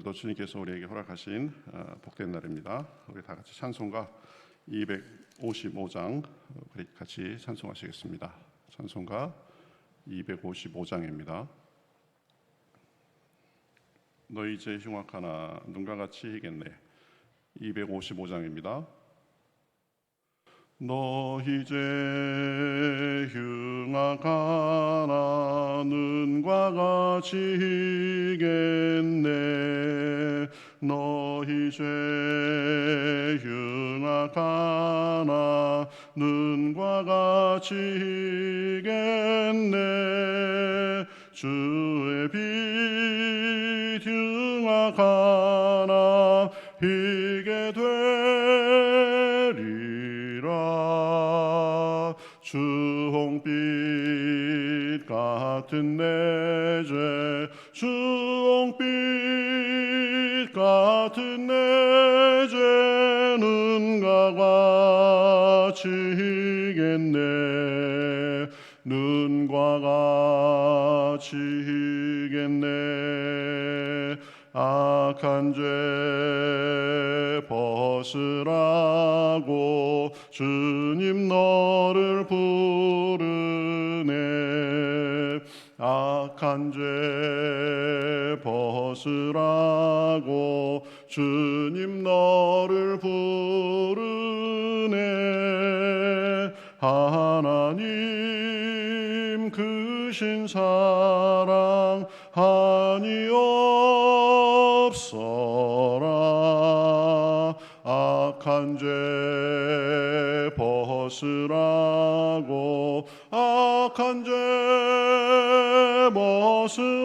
또 주님께서 우리에게 허락하신 복된 날입니다. 우리 다 같이 찬송가 255장 같이 찬송하시겠습니다. 찬송가 255장입니다. 너희 이제 흉악하나 눈과 같이 희겠네. 255장입니다. 너희 이제 흉악하나 눈과 같이 희겠네. 너희 이제 흉악하나 눈과 같이 희겠네. 주의 빛 흉악하나 희게 되리라. 주홍빛 같은 내 죄, 주홍빛 같은 내 죄는 같이 희겠네. 눈과 같이 희겠네. 악한 죄 벗으라고 주님 너를 부르네. 악한 죄 벗으라고 주님 너를 부르네. 하나님 크신 사랑 한이 없어라. 악한 죄 벗으라고 악한 죄 벗으라고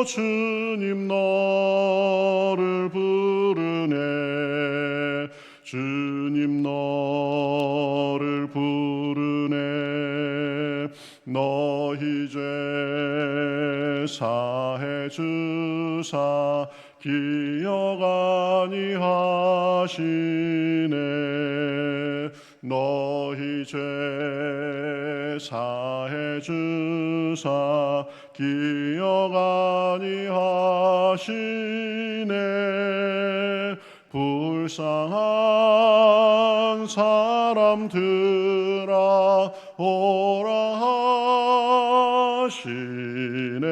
주님 너를 부르네. 주님 너를 부르네. 너희 죄 사해 주사 기억 아니하시네. 너희 죄 사해 주사 기억 아니하시네. 불쌍한 사람들아 오라 하시네.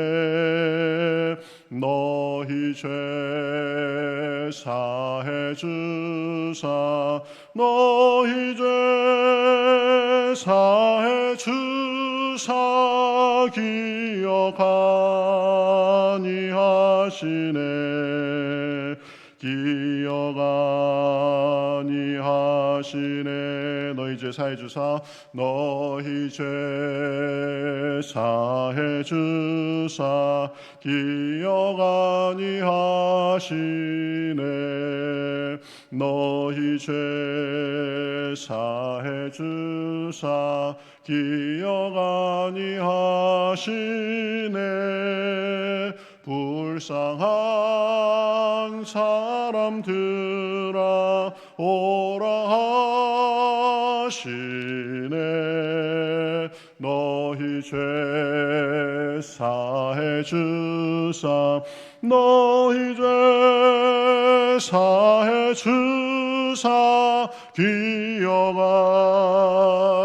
너희 죄 사해 주사 너희 죄 사해 주사 기억 아니하시네. 기억 아니하시네. 너희 죄 사해 주사 너희 죄 사해 주사 기억 아니하시네. 너희 죄 사해 주사 기억 아니하시네. 불쌍한 사람들아 오라 하시네. 너희 죄 사해 주사 너희 죄 사해 주사 기억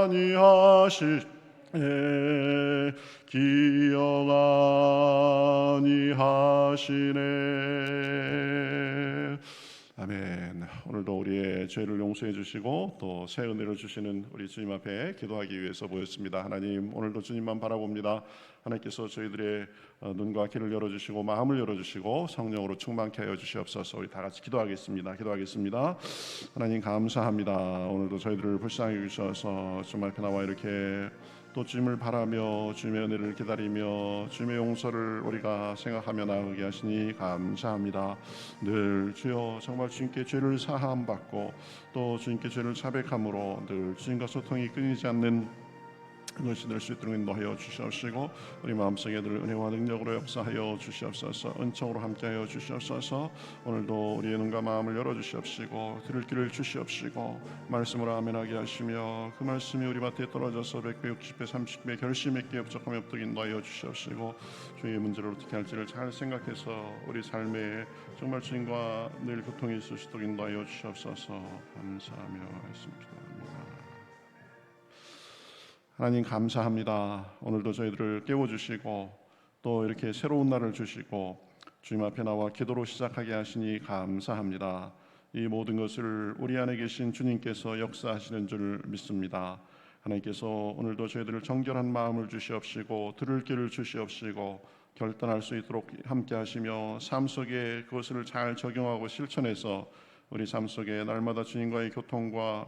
아니하시네. 기억 아니하시네. 아멘. 오늘도 우리의 죄를 용서해 주시고 또 새 은혜를 주시는 우리 주님 앞에 기도하기 위해서 모였습니다. 하나님, 오늘도 주님만 바라봅니다. 하나님께서 저희들의 눈과 귀를 열어주시고 마음을 열어주시고 성령으로 충만케 하여 주시옵소서. 우리 다 같이 기도하겠습니다. 하나님 감사합니다. 오늘도 저희들을 불쌍히 여기셔서 주님 앞에 나와 이렇게 또 주님을 바라며 주님의 은혜를 기다리며 주님의 용서를 우리가 생각하며 나아가게 하시니 감사합니다. 늘 주여 정말 주님께 죄를 사함 받고 또 주님께 죄를 자백함으로 늘 주님과 소통이 끊이지 않는 그것이 될 수 있도록 인도하여 주시옵시고 우리 마음속에 늘 은혜와 능력으로 역사하여 주시옵소서. 은총으로 함께하여 주시옵소서. 오늘도 우리의 눈과 마음을 열어주시옵시고 들을 길을 주시옵시고 말씀으로 아멘하게 하시며 그 말씀이 우리 밭에 떨어져서 100배 60배 30배 결심 있게 엽적함이 없도록 인도하여 주시옵시고 주의 문제를 어떻게 할지를 잘 생각해서 우리 삶에 정말 주님과 늘 교통이 있을 수 있도록 인도하여 주시옵소서. 감사하며 말씀 기도합니다. 하나님 감사합니다. 오늘도 저희들을 깨워주시고 또 이렇게 새로운 날을 주시고 주님 앞에 나와 기도로 시작하게 하시니 감사합니다. 이 모든 것을 우리 안에 계신 주님께서 역사하시는 줄 믿습니다. 하나님께서 오늘도 저희들을 정결한 마음을 주시옵시고 들을 길을 주시옵시고 결단할 수 있도록 함께 하시며 삶 속에 그것을 잘 적용하고 실천해서 우리 삶 속에 날마다 주님과의 교통과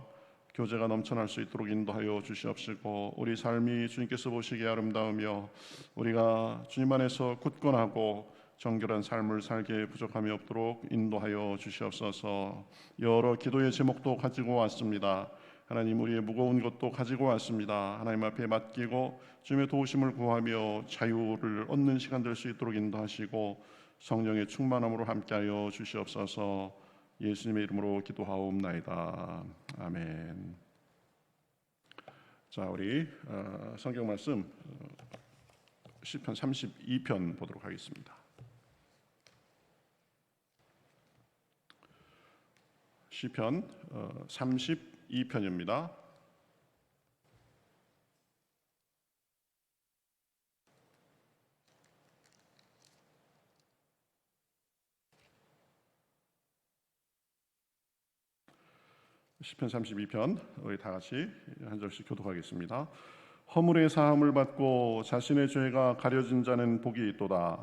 교제가 넘쳐날 수 있도록 인도하여 주시옵시고 우리 삶이 주님께서 보시기에 아름다우며 우리가 주님 안에서 굳건하고 정결한 삶을 살기에 부족함이 없도록 인도하여 주시옵소서. 여러 기도의 제목도 가지고 왔습니다. 하나님 우리의 무거운 것도 가지고 왔습니다. 하나님 앞에 맡기고 주님의 도우심을 구하며 자유를 얻는 시간 될 수 있도록 인도하시고 성령의 충만함으로 함께하여 주시옵소서. 예수님의 이름으로 기도하옵나이다. 아멘. 자, 우리 성경 말씀 시편 32편 보도록 하겠습니다. 시편 32편입니다. 시편 32편 우리 다 같이 한 절씩 교독하겠습니다. 허물의 사함을 받고 자신의 죄가 가려진 자는 복이 있도다.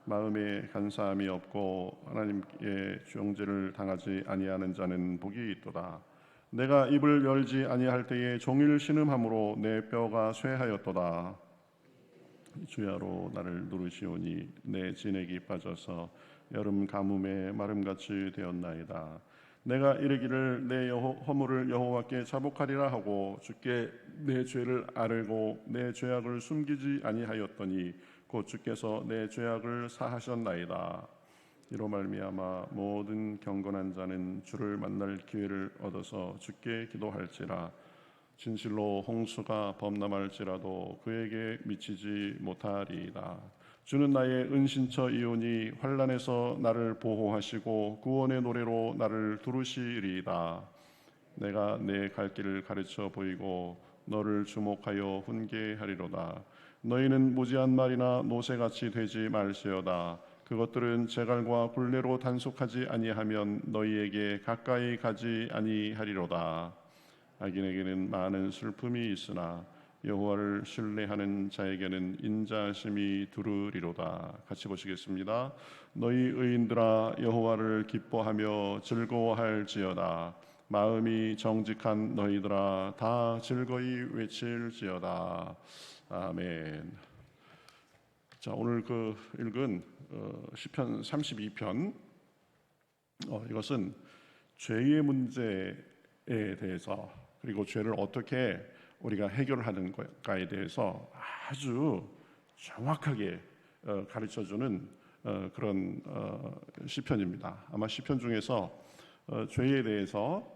마음에 간사함이 없고 하나님의 정죄를 당하지 아니하는 자는 복이 있도다. 내가 입을 열지 아니할 때에 종일 신음함으로 내 뼈가 쇠하였도다. 주야로 나를 누르시오니 내 진액이 빠져서 여름 가뭄에 마름같이 되었나이다. 내가 이르기를 내 허물을 여호와께 자복하리라 하고 주께 내 죄를 아뢰고 내 죄악을 숨기지 아니하였더니 곧 주께서 내 죄악을 사하셨나이다. 이로 말미암아 모든 경건한 자는 주를 만날 기회를 얻어서 주께 기도할지라. 진실로 홍수가 범람할지라도 그에게 미치지 못하리이다. 주는 나의 은신처이오니 환난에서 나를 보호하시고 구원의 노래로 나를 두르시리이다. 내가 내 갈 길을 가르쳐 보이고 너를 주목하여 훈계하리로다. 너희는 무지한 말이나 노새같이 되지 말지어다. 그것들은 제갈과 굴레로 단속하지 아니하면 너희에게 가까이 가지 아니하리로다. 악인에게는 많은 슬픔이 있으나 여호와를 신뢰하는 자에게는 인자심이 두르리로다. 같이 보시겠습니다. 너희 의인들아 여호와를 기뻐하며 즐거워할지어다. 마음이 정직한 너희들아 다 즐거이 외칠지어다. 아멘. 자, 오늘 읽은 시편 32편 이것은 죄의 문제에 대해서 그리고 죄를 어떻게 우리가 해결하는가에 대해서 아주 정확하게 가르쳐주는 그런 시편입니다. 아마 시편 중에서 죄에 대해서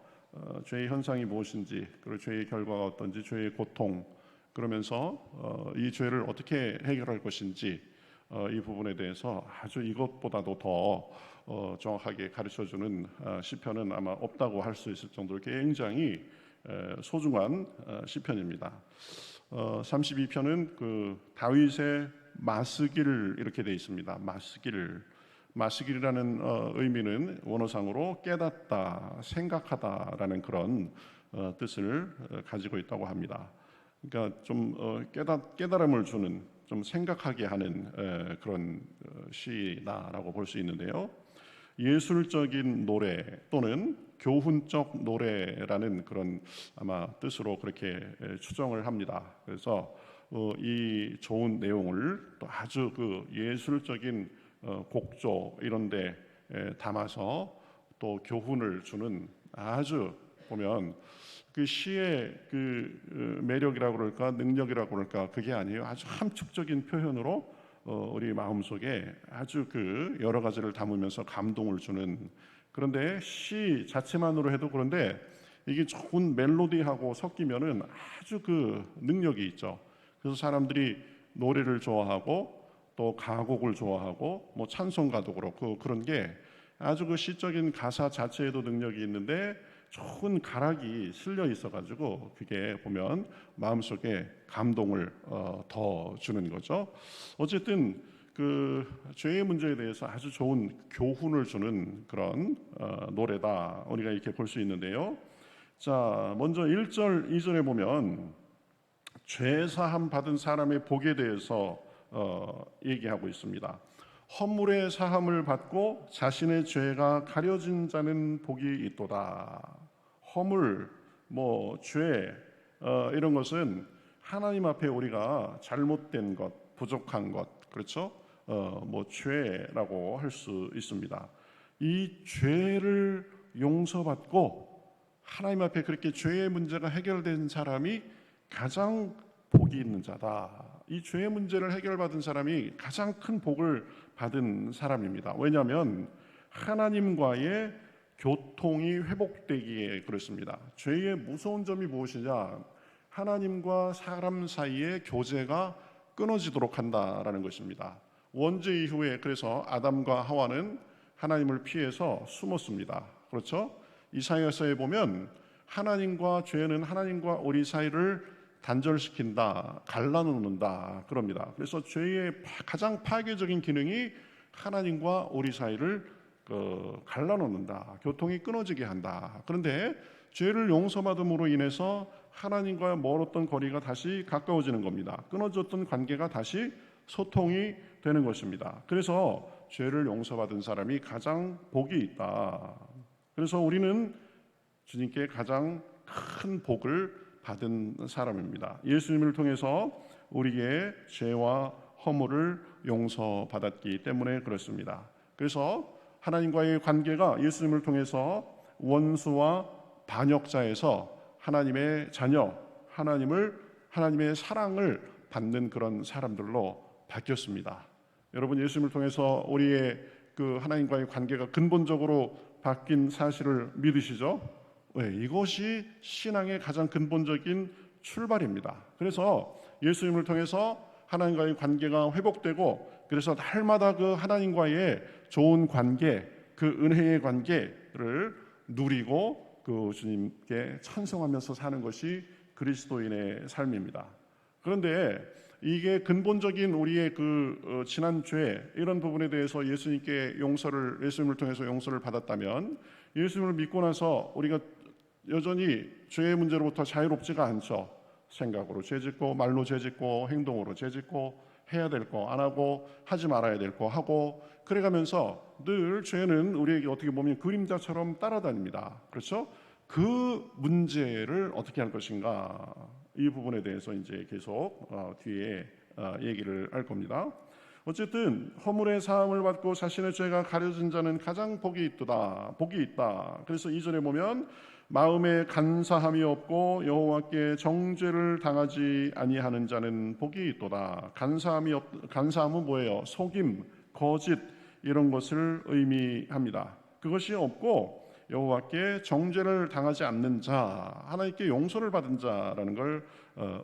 죄의 현상이 무엇인지 그리고 죄의 결과가 어떤지 죄의 고통 그러면서 이 죄를 어떻게 해결할 것인지 이 부분에 대해서 아주 이것보다도 더 정확하게 가르쳐주는 시편은 아마 없다고 할 수 있을 정도로 굉장히 소중한 시편입니다. 32편은 그 다윗의 마스길 이렇게 되어 있습니다. 마스길이라는 의미는 원어상으로 깨닫다, 생각하다라는 그런 뜻을 가지고 있다고 합니다. 그러니까 좀 깨달음을 주는, 좀 생각하게 하는 그런 시다라고 볼 수 있는데요. 예술적인 노래 또는 교훈적 노래라는 그런 아마 뜻으로 그렇게 추정을 합니다. 그래서 이 좋은 내용을 또 아주 그 예술적인 곡조 이런데 담아서 또 교훈을 주는 아주 보면 그 시의 매력이라고 그럴까 능력이라고 그럴까 그게 아니에요. 아주 함축적인 표현으로 우리 마음속에 아주 여러 가지를 담으면서 감동을 주는, 그런데 시 자체만으로 해도 그런데 이게 좋은 멜로디하고 섞이면은 아주 능력이 있죠. 그래서 사람들이 노래를 좋아하고 또 가곡을 좋아하고 뭐 찬송가도 그렇고 그런 게 아주 시적인 가사 자체에도 능력이 있는데 좋은 가락이 실려 있어가지고 그게 보면 마음속에 감동을 더 주는 거죠. 어쨌든 죄의 문제에 대해서 아주 좋은 교훈을 주는 그런 노래다 우리가 이렇게 볼 수 있는데요. 자, 먼저 1절 2절에 보면 죄 사함 받은 사람의 복에 대해서 얘기하고 있습니다. 허물의 사함을 받고 자신의 죄가 가려진 자는 복이 있도다. 허물, 죄 이런 것은 하나님 앞에 우리가 잘못된 것, 부족한 것, 그렇죠? 죄라고 할 수 있습니다. 이 죄를 용서받고 하나님 앞에 그렇게 죄의 문제가 해결된 사람이 가장 복이 있는 자다. 이 죄의 문제를 해결받은 사람이 가장 큰 복을 받은 사람입니다. 왜냐하면 하나님과의 교통이 회복되기에 그렇습니다. 죄의 무서운 점이 무엇이냐? 하나님과 사람 사이의 교제가 끊어지도록 한다라는 것입니다. 원죄 이후에 그래서 아담과 하와는 하나님을 피해서 숨었습니다. 그렇죠? 이사야서에 보면 하나님과 죄는 하나님과 우리 사이를 단절시킨다, 갈라놓는다 그럽니다. 그래서 죄의 가장 파괴적인 기능이 하나님과 우리 사이를 갈라놓는다, 교통이 끊어지게 한다. 그런데 죄를 용서받음으로 인해서 하나님과 멀었던 거리가 다시 가까워지는 겁니다. 끊어졌던 관계가 다시 소통이 되는 것입니다. 그래서 죄를 용서받은 사람이 가장 복이 있다. 그래서 우리는 주님께 가장 큰 복을 받은 사람입니다. 예수님을 통해서 우리의 죄와 허물을 용서받았기 때문에 그렇습니다. 그래서 하나님과의 관계가 예수님을 통해서 원수와 반역자에서 하나님의 자녀, 하나님의 사랑을 받는 그런 사람들로 바뀌었습니다. 여러분, 예수님을 통해서 우리의 하나님과의 관계가 근본적으로 바뀐 사실을 믿으시죠? 네, 이것이 신앙의 가장 근본적인 출발입니다. 그래서 예수님을 통해서 하나님과의 관계가 회복되고, 그래서 날마다 하나님과의 좋은 관계, 은혜의 관계를 누리고 주님께 찬송하면서 사는 것이 그리스도인의 삶입니다. 그런데 이게 근본적인 우리의 지난 죄 이런 부분에 대해서 예수님을 통해서 용서를 받았다면, 예수님을 믿고 나서 우리가 여전히 죄의 문제로부터 자유롭지가 않죠. 생각으로 죄짓고, 말로 죄짓고, 행동으로 죄짓고, 해야 될 거 안 하고, 하지 말아야 될 거 하고, 그래가면서 늘 죄는 우리에게 어떻게 보면 그림자처럼 따라다닙니다. 그렇죠? 그 문제를 어떻게 할 것인가, 이 부분에 대해서 이제 계속 뒤에 얘기를 할 겁니다. 어쨌든 허물의 사함을 받고 자신의 죄가 가려진 자는 가장 복이 있다. 그래서 2절에 보면 마음에 간사함이 없고 여호와께 정죄를 당하지 아니하는 자는 복이 있도다. 간사함은 뭐예요? 속임, 거짓 이런 것을 의미합니다. 그것이 없고 여호와께 정죄를 당하지 않는 자, 하나님께 용서를 받은 자라는 걸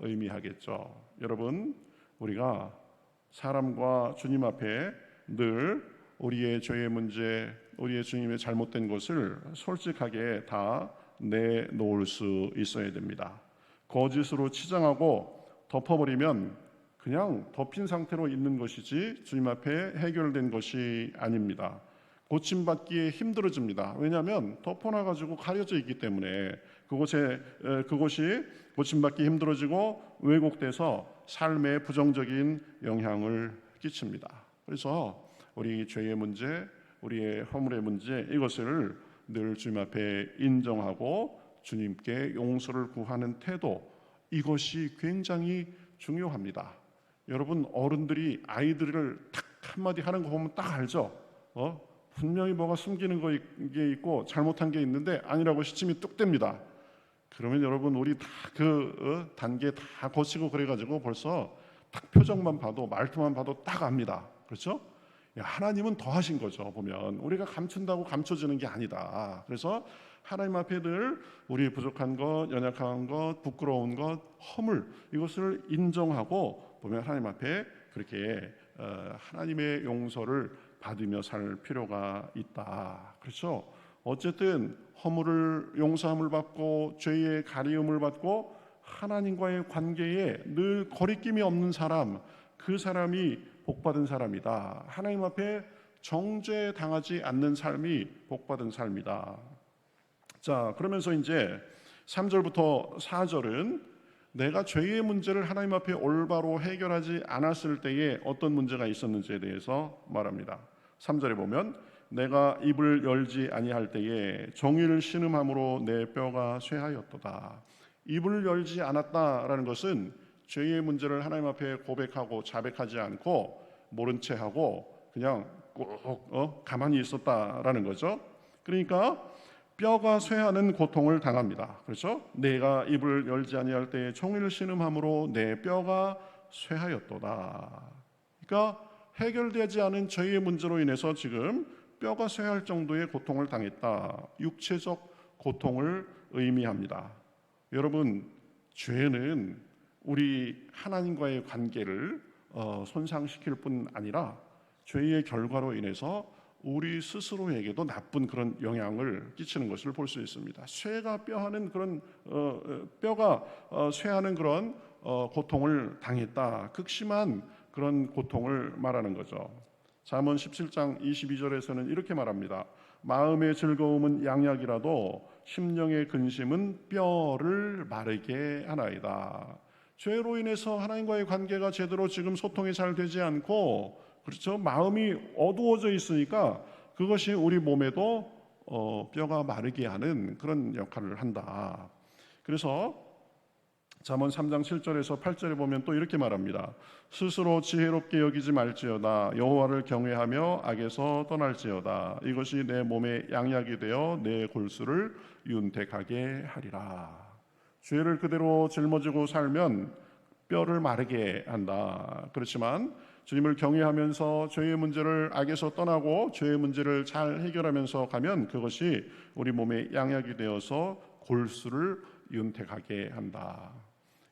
의미하겠죠. 여러분, 우리가 사람과 주님 앞에 늘 우리의 죄의 문제, 우리의 주님의 잘못된 것을 솔직하게 다 내놓을 수 있어야 됩니다. 거짓으로 치장하고 덮어버리면 그냥 덮인 상태로 있는 것이지 주님 앞에 해결된 것이 아닙니다. 고침받기에 힘들어집니다. 왜냐하면 덮어놔가지고 가려져 있기 때문에 그것이 고침받기 힘들어지고 왜곡돼서 삶에 부정적인 영향을 끼칩니다. 그래서 우리 죄의 문제, 우리의 허물의 문제, 이것을 늘 주님 앞에 인정하고 주님께 용서를 구하는 태도, 이것이 굉장히 중요합니다. 여러분, 어른들이 아이들을 딱 한마디 하는 거 보면 딱 알죠? 분명히 뭐가 숨기는 게 있고 잘못한 게 있는데 아니라고 시침이 뚝 뗍니다. 그러면 여러분 우리 다 그 단계 다 거치고 그래가지고 벌써 딱 표정만 봐도 말투만 봐도 딱 압니다. 그렇죠? 하나님은 더 하신 거죠. 보면 우리가 감춘다고 감춰지는 게 아니다. 그래서 하나님 앞에 늘 우리 부족한 것, 연약한 것, 부끄러운 것, 허물 이것을 인정하고 보면 하나님 앞에 그렇게 하나님의 용서를 받으며 살 필요가 있다. 그렇죠? 어쨌든 허물을 용서함을 받고 죄의 가리움을 받고 하나님과의 관계에 늘 거리낌이 없는 사람, 그 사람이 복받은 사람이다. 하나님 앞에 정죄당하지 않는 삶이 복받은 삶이다. 자, 그러면서 이제 3절부터 4절은 내가 죄의 문제를 하나님 앞에 올바로 해결하지 않았을 때에 어떤 문제가 있었는지에 대해서 말합니다. 3절에 보면 내가 입을 열지 아니할 때에 정의를 신음함으로 내 뼈가 쇠하였도다. 입을 열지 않았다라는 것은 죄의 문제를 하나님 앞에 고백하고 자백하지 않고 모른 채 하고 그냥 꼭 가만히 있었다라는 거죠. 그러니까 뼈가 쇠하는 고통을 당합니다. 그렇죠? 내가 입을 열지 아니할 때에 정의를 신음함으로 내 뼈가 쇠하였도다. 그러니까 해결되지 않은 죄의 문제로 인해서 지금 뼈가 쇠할 정도의 고통을 당했다. 육체적 고통을 의미합니다. 여러분, 죄는 우리 하나님과의 관계를 손상시킬 뿐 아니라 죄의 결과로 인해서 우리 스스로에게도 나쁜 그런 영향을 끼치는 것을 볼 수 있습니다. 쇠가 뼈하는 그런 뼈가 쇠하는 그런 고통을 당했다. 극심한 그런 고통을 말하는 거죠. 잠언 17장 22절에서는 이렇게 말합니다. 마음의 즐거움은 양약이라도 심령의 근심은 뼈를 마르게 하나이다. 죄로 인해서 하나님과의 관계가 제대로 지금 소통이 잘 되지 않고 그렇죠? 마음이 어두워져 있으니까 그것이 우리 몸에도 뼈가 마르게 하는 그런 역할을 한다. 그래서 잠언 3장 7절에서 8절에 보면 또 이렇게 말합니다. 스스로 지혜롭게 여기지 말지어다. 여호와를 경외하며 악에서 떠날지어다. 이것이 내 몸의 양약이 되어 내 골수를 윤택하게 하리라. 죄를 그대로 짊어지고 살면 뼈를 마르게 한다. 그렇지만 주님을 경외하면서 죄의 문제를 악에서 떠나고 죄의 문제를 잘 해결하면서 가면 그것이 우리 몸의 양약이 되어서 골수를 윤택하게 한다.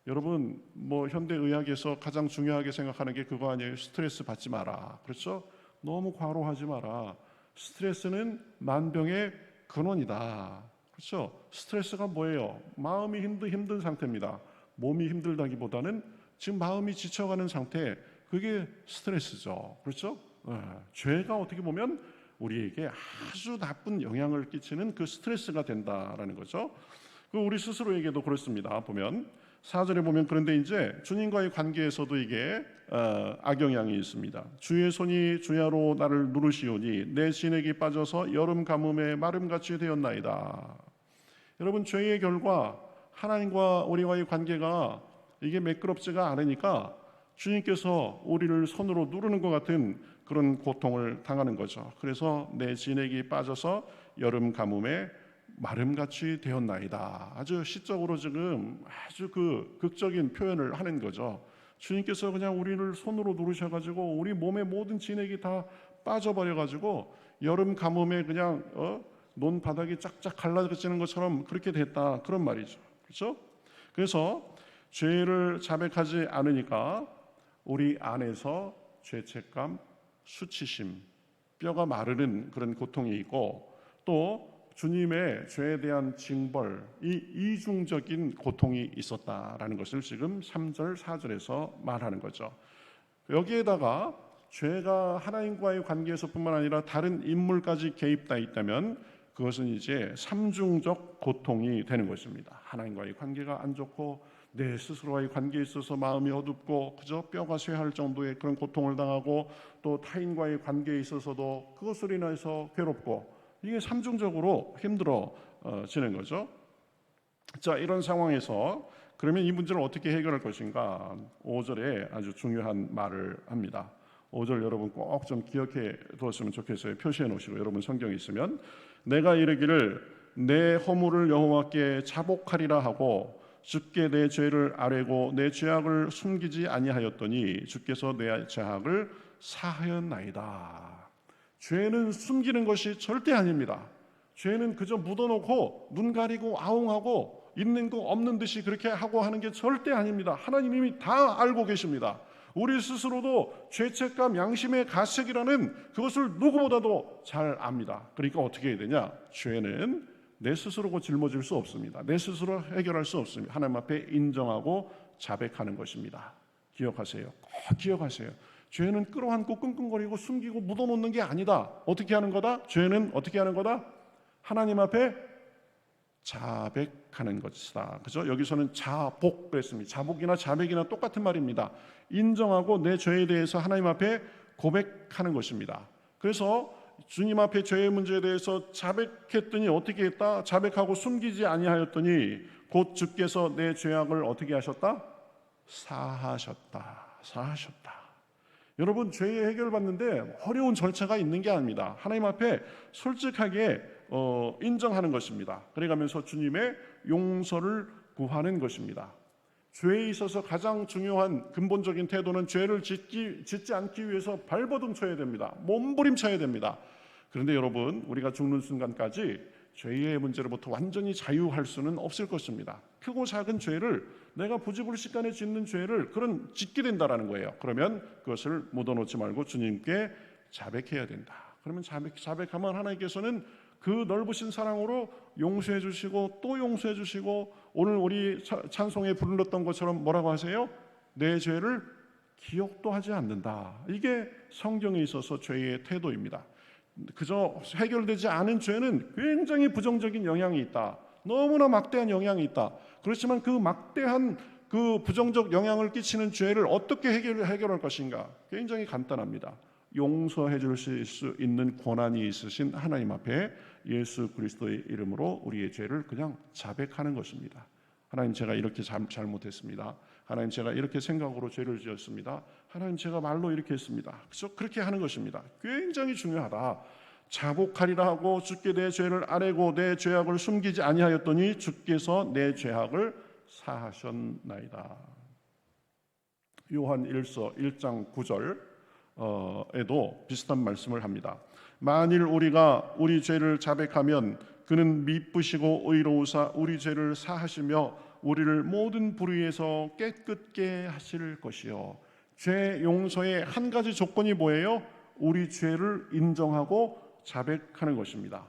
여러분, 현대의학에서 가장 중요하게 생각하는 게 그거 아니에요? 스트레스 받지 마라. 그렇죠? 너무 과로하지 마라. 스트레스는 만병의 근원이다. 그렇죠? 스트레스가 뭐예요? 마음이 힘든 상태입니다. 몸이 힘들다기보다는 지금 마음이 지쳐가는 상태, 그게 스트레스죠. 그렇죠? 죄가 어떻게 보면 우리에게 아주 나쁜 영향을 끼치는 그 스트레스가 된다라는 거죠. 우리 스스로에게도 그렇습니다. 보면 4절에 보면 그런데 이제 주님과의 관계에서도 이게 악영향이 있습니다. 주의 손이 주야로 나를 누르시오니 내 진액이 빠져서 여름 가뭄에 마름같이 되었나이다. 여러분, 죄의 결과 하나님과 우리와의 관계가 이게 매끄럽지가 않으니까 주님께서 우리를 손으로 누르는 것 같은 그런 고통을 당하는 거죠. 그래서 내 진액이 빠져서 여름 가뭄에 마름같이 되었나이다. 아주 시적으로 지금 아주 그 극적인 표현을 하는 거죠. 주님께서 그냥 우리를 손으로 누르셔가지고 우리 몸의 모든 진액이 다 빠져버려가지고 여름 가뭄에 그냥 논 바닥이 쫙쫙 갈라지는 것처럼 그렇게 됐다. 그런 말이죠. 그렇죠? 그래서 죄를 자백하지 않으니까 우리 안에서 죄책감, 수치심, 뼈가 마르는 그런 고통이 있고 또 주님의 죄에 대한 징벌, 이 이중적인 고통이 있었다라는 것을 지금 3절, 4절에서 말하는 거죠. 여기에다가 죄가 하나님과의 관계에서뿐만 아니라 다른 인물까지 개입돼 있다면 그것은 이제 삼중적 고통이 되는 것입니다. 하나님과의 관계가 안 좋고 내 스스로와의 관계에 있어서 마음이 어둡고 그저 뼈가 쇠할 정도의 그런 고통을 당하고 또 타인과의 관계에 있어서도 그것으로 인해서 괴롭고 이게 삼중적으로 힘들어지는 거죠. 자, 이런 상황에서 그러면 이 문제를 어떻게 해결할 것인가? 5절에 아주 중요한 말을 합니다. 5절 여러분 꼭 좀 기억해 두었으면 좋겠어요. 표시해 놓으시고 여러분 성경에 있으면 내가 이르기를 내 허물을 여호와께 자복하리라 하고 주께 내 죄를 아뢰고 내 죄악을 숨기지 아니하였더니 주께서 내 죄악을 사하였나이다. 죄는 숨기는 것이 절대 아닙니다. 죄는 그저 묻어놓고 눈 가리고 아웅하고 있는 거 없는 듯이 그렇게 하고 하는 게 절대 아닙니다. 하나님이 다 알고 계십니다. 우리 스스로도 죄책감, 양심의 가책이라는 그것을 누구보다도 잘 압니다. 그러니까 어떻게 해야 되냐? 죄는 내 스스로 짊어질 수 없습니다. 내 스스로 해결할 수 없습니다. 하나님 앞에 인정하고 자백하는 것입니다. 기억하세요. 꼭 기억하세요. 죄는 끌어안고 끙끙거리고 숨기고 묻어놓는 게 아니다. 어떻게 하는 거다? 죄는 어떻게 하는 거다? 하나님 앞에 자백하는 것이다. 그죠? 여기서는 자복 그랬습니다. 자복이나 자백이나 똑같은 말입니다. 인정하고 내 죄에 대해서 하나님 앞에 고백하는 것입니다. 그래서 주님 앞에 죄의 문제에 대해서 자백했더니 어떻게 했다? 자백하고 숨기지 아니하였더니 곧 주께서 내 죄악을 어떻게 하셨다? 사하셨다. 여러분, 죄의 해결받는데 어려운 절차가 있는 게 아닙니다. 하나님 앞에 솔직하게 인정하는 것입니다. 그래가면서 주님의 용서를 구하는 것입니다. 죄에 있어서 가장 중요한 근본적인 태도는 죄를 짓지 않기 위해서 발버둥 쳐야 됩니다. 몸부림쳐야 됩니다. 그런데 여러분, 우리가 죽는 순간까지 죄의 문제로부터 완전히 자유할 수는 없을 것입니다. 크고 작은 죄를 내가 부지불식간에 짓는 죄를 그런 짓게 된다라는 거예요. 그러면 그것을 묻어놓지 말고 주님께 자백해야 된다. 그러면 자백하면 하나님께서는 그 넓으신 사랑으로 용서해 주시고 또 용서해 주시고, 오늘 우리 찬송에 불렀던 것처럼 뭐라고 하세요? 내 죄를 기억도 하지 않는다. 이게 성경에 있어서 죄의 태도입니다. 그저 해결되지 않은 죄는 굉장히 부정적인 영향이 있다. 너무나 막대한 영향이 있다. 그렇지만 그 막대한 그 부정적 영향을 끼치는 죄를 어떻게 해결할 것인가? 굉장히 간단합니다. 용서해 주실 수 있는 권한이 있으신 하나님 앞에 예수 그리스도의 이름으로 우리의 죄를 그냥 자백하는 것입니다. 하나님, 제가 이렇게 잘못했습니다. 하나님, 제가 이렇게 생각으로 죄를 지었습니다. 하나님, 제가 말로 이렇게 했습니다. 그래서 그렇게 하는 것입니다. 굉장히 중요하다. 자복하리라 하고 주께 내 죄를 아뢰고 내 죄악을 숨기지 아니하였더니 주께서 내 죄악을 사하셨나이다. 요한 1서 1장 9절에도 비슷한 말씀을 합니다. 만일 우리가 우리 죄를 자백하면 그는 미쁘시고 의로우사 우리 죄를 사하시며 우리를 모든 불의에서 깨끗게 하실 것이요. 죄 용서의 한 가지 조건이 뭐예요? 우리 죄를 인정하고 자백하는 것입니다.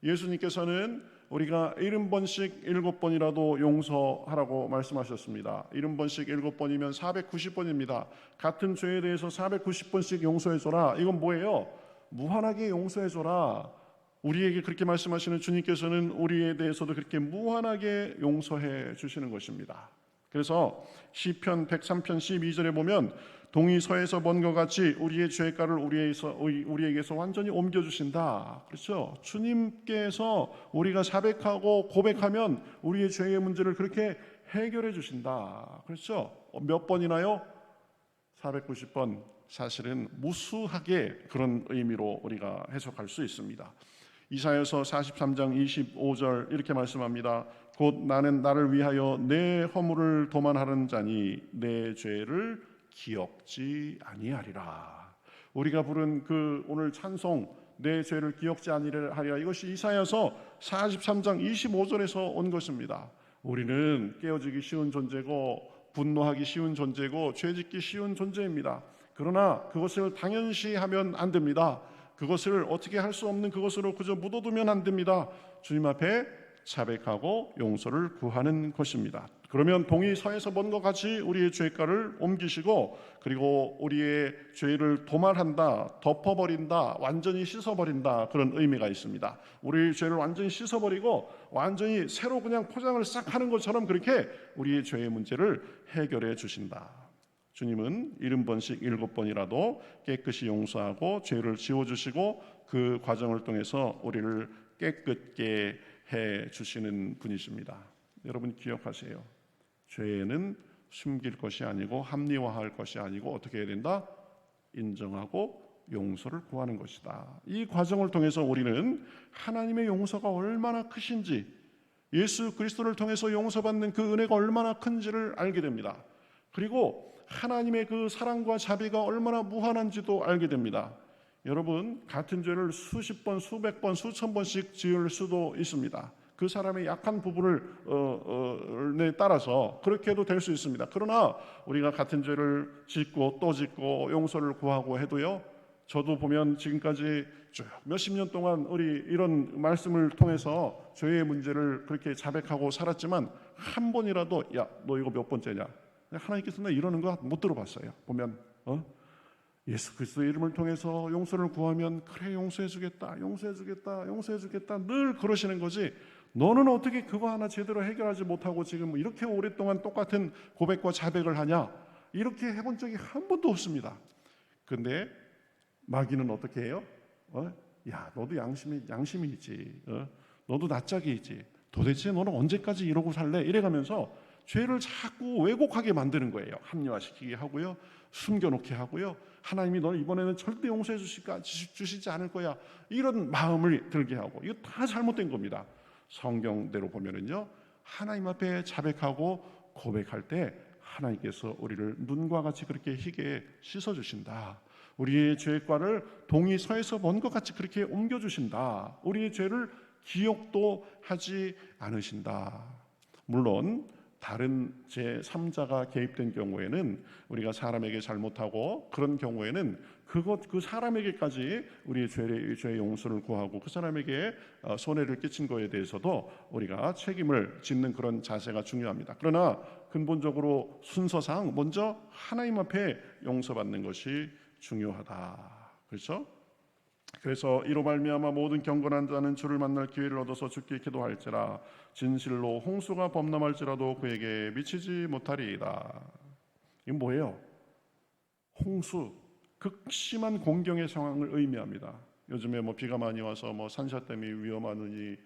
예수님께서는 우리가 70번씩 7번이라도 용서하라고 말씀하셨습니다. 70번씩 7번이면 490번입니다. 같은 죄에 대해서 490번씩 용서해줘라. 이건 뭐예요? 무한하게 용서해줘라. 우리에게 그렇게 말씀하시는 주님께서는 우리에 대해서도 그렇게 무한하게 용서해 주시는 것입니다. 그래서 시편 103편 12절에 보면 동이 서에서 먼 것 같이 우리의 죄가를 우리에게서 완전히 옮겨주신다. 그렇죠? 주님께서 우리가 자백하고 고백하면 우리의 죄의 문제를 그렇게 해결해 주신다. 그렇죠? 몇 번이나요? 490번. 사실은 무수하게 그런 의미로 우리가 해석할 수 있습니다. 이사야서 43장 25절 이렇게 말씀합니다. 곧 나는 나를 위하여 내 허물을 도만하는 자니 내 죄를 기억지 아니하리라. 우리가 부른 그 오늘 찬송 내 죄를 기억지 아니하리라, 이것이 이사야서 43장 25절에서 온 것입니다. 우리는 깨어지기 쉬운 존재고 분노하기 쉬운 존재고 죄짓기 쉬운 존재입니다. 그러나 그것을 당연시하면 안 됩니다. 그것을 어떻게 할 수 없는 그것으로 그저 묻어두면 안 됩니다. 주님 앞에 자백하고 용서를 구하는 것입니다. 그러면 동이 서에서 먼 것 같이 우리의 죄가를 옮기시고, 그리고 우리의 죄를 도말한다, 덮어버린다, 완전히 씻어버린다, 그런 의미가 있습니다. 우리의 죄를 완전히 씻어버리고 완전히 새로 그냥 포장을 싹 하는 것처럼 그렇게 우리의 죄의 문제를 해결해 주신다. 주님은 70번씩 7번이라도 깨끗이 용서하고 죄를 지워주시고 그 과정을 통해서 우리를 깨끗게 해주시는 분이십니다. 여러분 기억하세요. 죄는 숨길 것이 아니고 합리화할 것이 아니고 어떻게 해야 된다? 인정하고 용서를 구하는 것이다. 이 과정을 통해서 우리는 하나님의 용서가 얼마나 크신지, 예수 그리스도를 통해서 용서받는 그 은혜가 얼마나 큰지를 알게 됩니다. 그리고 하나님의 그 사랑과 자비가 얼마나 무한한지도 알게 됩니다. 여러분, 같은 죄를 수십 번, 수백 번, 수천 번씩 지을 수도 있습니다. 그 사람의 약한 부분을 따라서 그렇게 해도 될 수 있습니다. 그러나 우리가 같은 죄를 짓고 또 짓고 용서를 구하고 해도요, 저도 보면 지금까지 쭉 몇십 년 동안 우리 이런 말씀을 통해서 죄의 문제를 그렇게 자백하고 살았지만 한 번이라도 야, 너 이거 몇 번째냐? 하나님께서 나 이러는 거 못 들어봤어요. 보면 예수 그리스도의 이름을 통해서 용서를 구하면 그래 용서해주겠다, 용서해주겠다, 용서해주겠다 늘 그러시는 거지. 너는 어떻게 그거 하나 제대로 해결하지 못하고 지금 이렇게 오랫동안 똑같은 고백과 자백을 하냐? 이렇게 해본 적이 한 번도 없습니다. 근데 마귀는 어떻게 해요? 야, 너도 양심이 있지. 너도 낯짝이 있지. 도대체 너는 언제까지 이러고 살래? 이래가면서 죄를 자꾸 왜곡하게 만드는 거예요. 합리화시키게 하고요, 숨겨놓게 하고요. 하나님이 너는 이번에는 절대 용서해 주시지 않을 거야. 이런 마음을 들게 하고, 이거 다 잘못된 겁니다. 성경대로 보면은요, 하나님 앞에 자백하고 고백할 때 하나님께서 우리를 눈과 같이 그렇게 희게 씻어주신다. 우리의 죄과를 동이 서에서 먼 것 같이 그렇게 옮겨주신다. 우리의 죄를 기억도 하지 않으신다. 물론 다른 제3자가 개입된 경우에는, 우리가 사람에게 잘못하고 그런 경우에는 그 사람에게까지 우리의 죄의 용서를 구하고 그 사람에게 손해를 끼친 거에 대해서도 우리가 책임을 짓는 그런 자세가 중요합니다. 그러나 근본적으로 순서상 먼저 하나님 앞에 용서받는 것이 중요하다. 그렇죠? 그래서 이로 말미암아 모든 경건한 자는 주를 만날 기회를 얻어서 주께 기도할지라. 진실로 홍수가 범람할지라도 그에게 미치지 못하리이다. 이건 뭐예요? 홍수, 극심한 공경의 상황을 의미합니다. 요즘에 비가 많이 와서 산사댐이 위험하느니,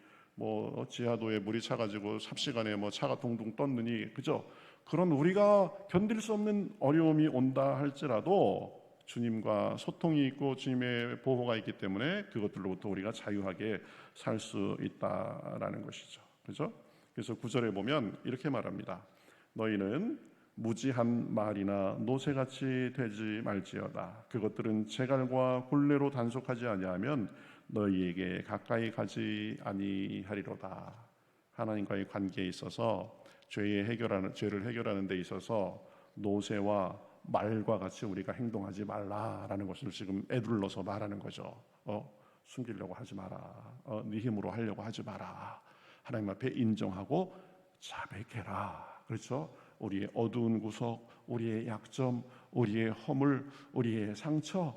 지하도에 물이 차가지고 삽시간에 차가 둥둥 떴느니, 그죠? 그런 우리가 견딜 수 없는 어려움이 온다 할지라도 주님과 소통이 있고 주님의 보호가 있기 때문에 그것들로부터 우리가 자유하게 살 수 있다라는 것이죠. 그죠? 그래서 9절에 보면 이렇게 말합니다. 너희는 무지한 말이나 노새같이 되지 말지어다. 그것들은 재갈과 굴레로 단속하지 아니하면 너희에게 가까이 가지 아니하리로다. 하나님과의 관계에 있어서 죄를 해결하는 데 있어서 노새와 말과 같이 우리가 행동하지 말라라는 것을 지금 애둘러서 말하는 거죠. 숨기려고 하지 마라. 네 힘으로 하려고 하지 마라. 하나님 앞에 인정하고 자백해라. 그렇죠? 우리의 어두운 구석, 우리의 약점, 우리의 허물, 우리의 상처,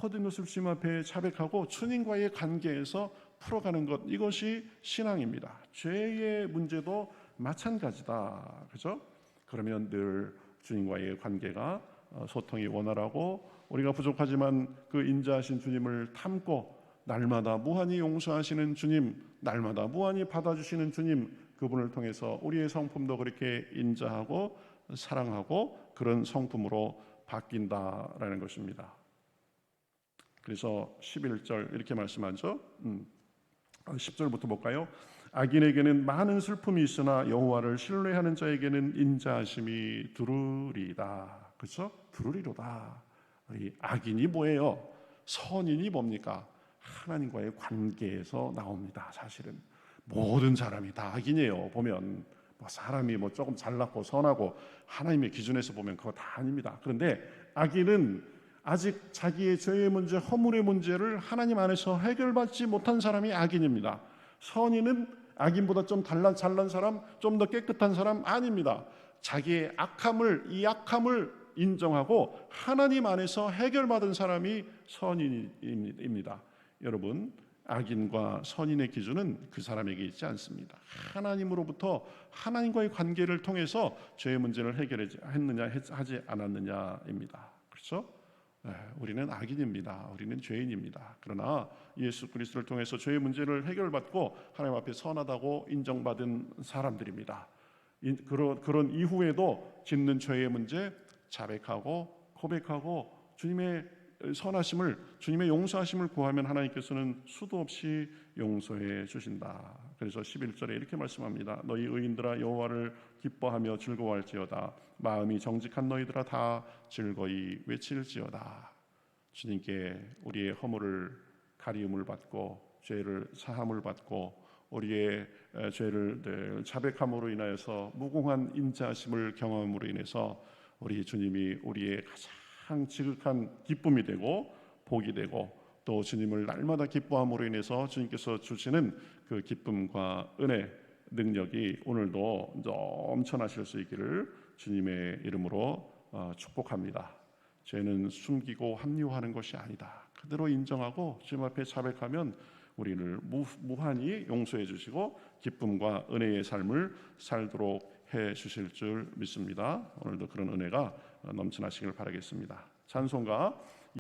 모든 것을 주님 앞에 자백하고 주님과의 관계에서 풀어가는 것, 이것이 신앙입니다. 죄의 문제도 마찬가지다. 그렇죠? 그러면 늘 주님과의 관계가 소통이 원활하고, 우리가 부족하지만 그 인자하신 주님을 담고 날마다 무한히 용서하시는 주님, 날마다 무한히 받아주시는 주님, 그분을 통해서 우리의 성품도 그렇게 인자하고 사랑하고 그런 성품으로 바뀐다라는 것입니다. 그래서 11절 이렇게 말씀하죠. 10절부터 볼까요? 악인에게는 많은 슬픔이 있으나 여호와를 신뢰하는 자에게는 인자하심이 두루리다. 그렇죠? 두루리로다. 이 악인이 뭐예요? 선인이 뭡니까? 하나님과의 관계에서 나옵니다. 사실은 모든 사람이 다 악인이에요. 보면 사람이 조금 잘났고 선하고 하나님의 기준에서 보면 그거 다 아닙니다. 그런데 악인은 아직 자기의 죄의 문제, 허물의 문제를 하나님 안에서 해결받지 못한 사람이 악인입니다. 선인은 악인보다 좀 잘난 사람, 좀 더 깨끗한 사람 아닙니다. 자기의 이 약함을 인정하고 하나님 안에서 해결받은 사람이 선인입니다. 여러분, 악인과 선인의 기준은 그 사람에게 있지 않습니다. 하나님으로부터 하나님과의 관계를 통해서 죄의 문제를 해결했느냐 하지 않았느냐입니다. 그렇죠? 우리는 악인입니다. 우리는 죄인입니다. 그러나 예수 그리스도를 통해서 죄의 문제를 해결받고 하나님 앞에 선하다고 인정받은 사람들입니다. 그런 이후에도 짓는 죄의 문제 자백하고 고백하고 주님의 선하심을, 주님의 용서하심을 구하면 하나님께서는 수도 없이 용서해 주신다. 그래서 11절에 이렇게 말씀합니다. 너희 의인들아 여호와를 기뻐하며 즐거워할지어다. 마음이 정직한 너희들아 다 즐거이 외칠지어다. 주님께 우리의 허물을 가리움을 받고 죄를 사함을 받고 우리의 죄를 늘 자백함으로 인하여서 무공한 인자하심을 경험함으로 인해서 우리 주님이 우리의 가장 지극한 기쁨이 되고 복이 되고 또 주님을 날마다 기뻐함으로 인해서 주님께서 주시는 그 기쁨과 은혜, 능력이 오늘도 넘쳐나실 수 있기를 주님의 이름으로 축복합니다. 죄는 숨기고 합리화하는 것이 아니다. 그대로 인정하고 주님 앞에 자백하면 우리를 무한히 용서해 주시고 기쁨과 은혜의 삶을 살도록 해 주실 줄 믿습니다. 오늘도 그런 은혜가 넘쳐나시길 바라겠습니다. 찬송가